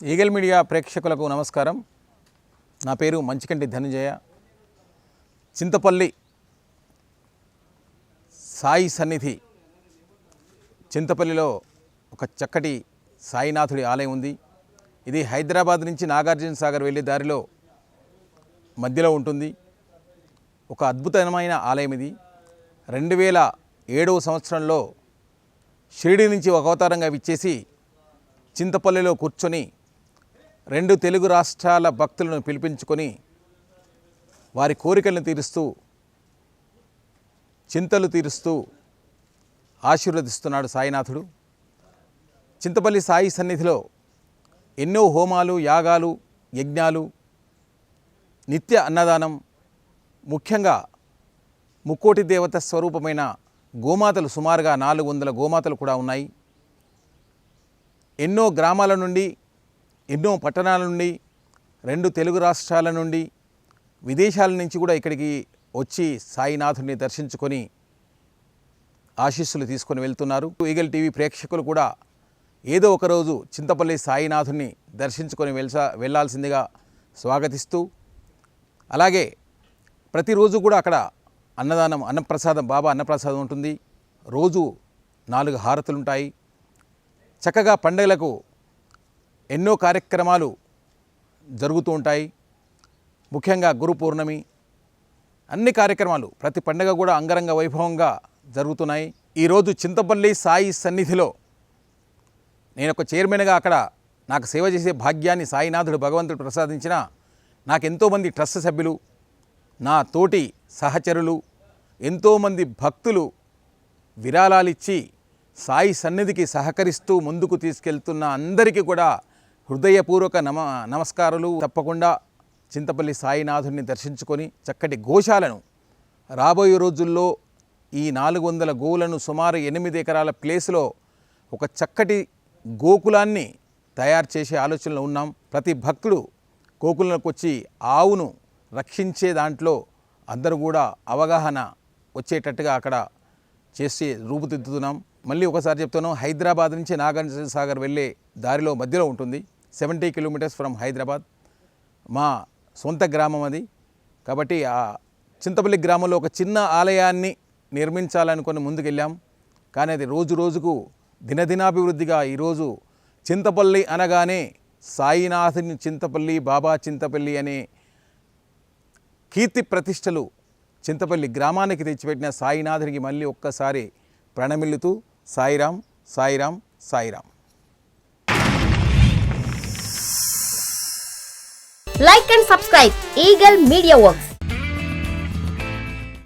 Eagle media ప్రేక్షకులకు నమస్కారం. నా పేరు మంచికంటి ధనంజయ. చింతపల్లి సాయి సన్నిధి చింతపల్లిలో ఒక చక్కటి సాయినాథుడి ఆలయం ఉంది. ఇది హైదరాబాద్ నుంచి నాగార్జున సాగర్ వెళ్ళే దారిలో మధ్యలో ఉంటుంది. ఒక అద్భుతమైన ఆలయం ఇది. 2007వ సంవత్సరంలో షిరిడి నుంచి ఒక అవతారంగా విచ్చేసి చింతపల్లిలో కూర్చొని 2 తెలుగు రాష్ట్రాల భక్తులను పిలిపించుకొని వారి కోరికలను తీరుస్తూ, చింతలు తీరుస్తూ ఆశీర్వదిస్తున్నాడు సాయినాథుడు. చింతపల్లి సాయి సన్నిధిలో ఎన్నో హోమాలు, యాగాలు, యజ్ఞాలు, నిత్య అన్నదానం, ముఖ్యంగా ముక్కోటి దేవత స్వరూపమైన గోమాతలు సుమారుగా 400 గోమాతలు కూడా ఉన్నాయి. ఎన్నో గ్రామాల నుండి, ఎన్నో పట్టణాల నుండి, 2 తెలుగు రాష్ట్రాల నుండి, విదేశాల నుంచి కూడా ఇక్కడికి వచ్చి సాయినాథుడిని దర్శించుకొని ఆశీస్సులు తీసుకొని వెళ్తున్నారు. ఈగల్ టీవీ ప్రేక్షకులు కూడా ఏదో ఒకరోజు చింతపల్లి సాయినాథుడిని దర్శించుకొని వెళ్ళాల్సిందిగా స్వాగతిస్తూ, అలాగే ప్రతిరోజు కూడా అక్కడ అన్నదానం, అన్నప్రసాదం, బాబా అన్నప్రసాదం ఉంటుంది. రోజు 4 హారతులు ఉంటాయి. చక్కగా పండుగలకు ఎన్నో కార్యక్రమాలు జరుగుతూ ఉంటాయి. ముఖ్యంగా గురు పౌర్ణమి, అన్ని కార్యక్రమాలు ప్రతి పండుగ కూడా అంగరంగ వైభవంగా జరుగుతున్నాయి. ఈరోజు చింతపల్లి సాయి సన్నిధిలో నేను ఒక చైర్మన్గా అక్కడ నాకు సేవ చేసే భాగ్యాన్ని సాయినాథుడు భగవంతుడు ప్రసాదించిన నాకు ఎంతోమంది ట్రస్ట్ సభ్యులు, నా తోటి సహచరులు, ఎంతోమంది భక్తులు విరాళాలిచ్చి సాయి సన్నిధికి సహకరిస్తూ ముందుకు తీసుకెళ్తున్న అందరికీ కూడా హృదయపూర్వక నమస్కారాలు. తప్పకుండా చింతపల్లి సాయినాథుడిని దర్శించుకొని చక్కటి గోశాలను రాబోయే రోజుల్లో ఈ 400 గోవులను సుమారు 8 ఎకరాల ప్లేస్లో ఒక చక్కటి గోకులాన్ని తయారు చేసే ఆలోచనలో ఉన్నాం. ప్రతి భక్తుడు గోకులంలోకి వచ్చి ఆవును రక్షించే దాంట్లో అందరూ కూడా అవగాహన వచ్చేటట్టుగా అక్కడ చేసి రూపుదిద్దుతున్నాం. మళ్ళీ ఒకసారి చెప్తాను, హైదరాబాద్ నుంచి నాగార్జున సాగర్ వెళ్ళే దారిలో మధ్యలో ఉంటుంది. 70 కిలోమీటర్స్ ఫ్రమ్ హైదరాబాద్. మా సొంత గ్రామం అది. కాబట్టి ఆ చింతపల్లి గ్రామంలో ఒక చిన్న ఆలయాన్ని నిర్మించాలనుకొని ముందుకెళ్ళాం. కానీ అది రోజు రోజుకు దినదినాభివృద్ధిగా ఈరోజు చింతపల్లి అనగానే సాయినాథుని చింతపల్లి, బాబా చింతపల్లి అనే కీర్తి ప్రతిష్టలు చింతపల్లి గ్రామానికి తెచ్చిపెట్టిన సాయినాథునికి మళ్ళీ ఒక్కసారి ప్రణమిల్లుతూ Sairam, Sairam, Sairam. Like and subscribe Eagle Media Works.